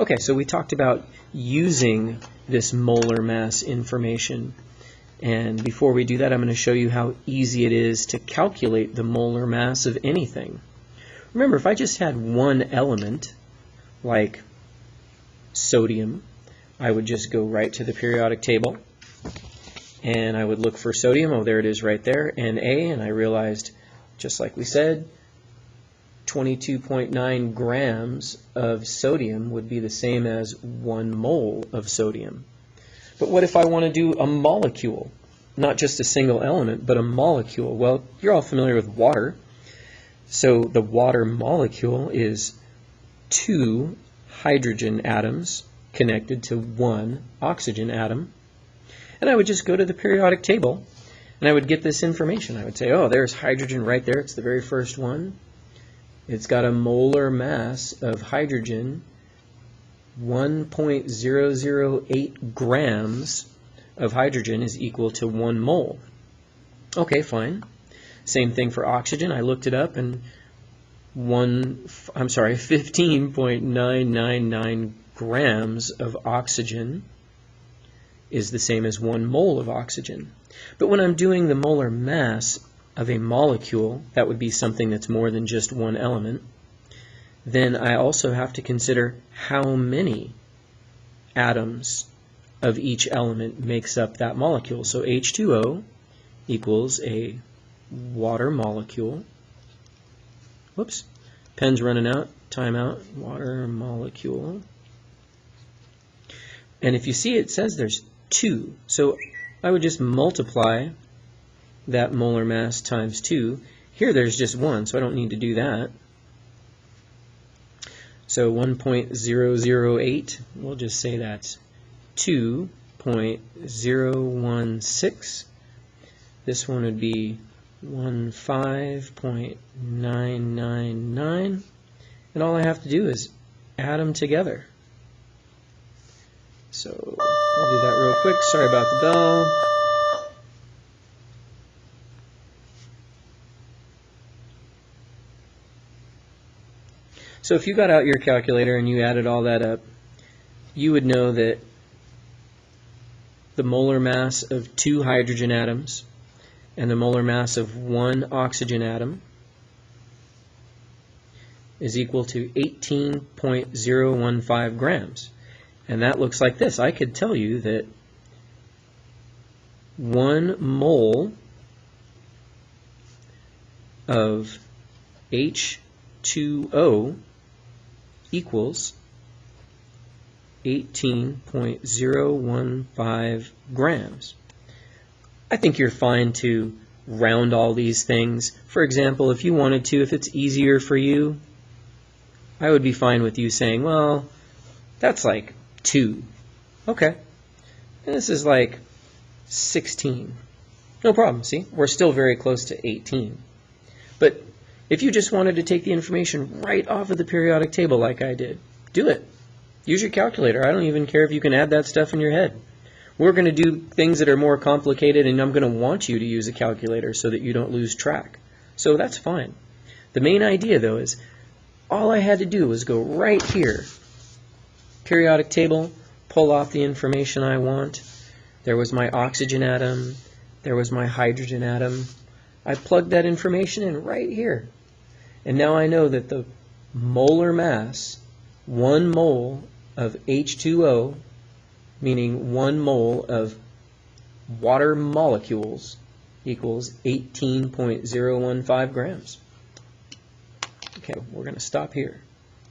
Okay, so we talked about using this molar mass information. And before we do that, I'm going to show you how easy it is to calculate the molar mass of anything. Remember, if I just had one element, like sodium, I would just go right to the periodic table, and I would look for sodium. Oh, there it is right there, Na, and I realized, just like we said, 22.9 grams of sodium would be the same as 1 mole of sodium. But what if I want to do a molecule? Not just a single element, but a molecule. Well, you're all familiar with water. So the water molecule is 2 hydrogen atoms connected to 1 oxygen atom. And I would just go to the periodic table and I would get this information. I would say, oh, there's hydrogen right there. It's the very first one. It's got a molar mass of hydrogen, 1.008 grams of hydrogen is equal to 1 mole. Okay, fine. Same thing for oxygen. I looked it up, and 15.999 grams of oxygen is the same as 1 mole of oxygen. But when I'm doing the molar mass of a molecule, that would be something that's more than just one element, then I also have to consider how many atoms of each element makes up that molecule. So H2O equals a water molecule. Whoops, pen's running out, time out, water molecule. And if you see, it says there's 2. So I would just multiply that molar mass times 2. Here there's just 1, so I don't need to do that. So 1.008, we'll just say that's 2.016. This one would be 15.999. And all I have to do is add them together. So I'll do that real quick. Sorry about the bell. So if you got out your calculator and you added all that up, you would know that the molar mass of 2 hydrogen atoms and the molar mass of 1 oxygen atom is equal to 18.015 grams. And that looks like this. I could tell you that 1 mole of H2O equals 18.015 grams. I think you're fine to round all these things. For example, if you wanted to, if it's easier for you, I would be fine with you saying, well, that's like 2. Okay. And this is like 16. No problem, see? We're still very close to 18. But if you just wanted to take the information right off of the periodic table like I did, do it. Use your calculator. I don't even care if you can add that stuff in your head. We're going to do things that are more complicated, and I'm going to want you to use a calculator so that you don't lose track. So that's fine. The main idea, though, is all I had to do was go right here, periodic table, pull off the information I want. There was my oxygen atom. There was my hydrogen atom. I plugged that information in right here. And now I know that the molar mass, 1 mole of H2O, meaning 1 mole of water molecules, equals 18.015 grams. Okay, we're going to stop here.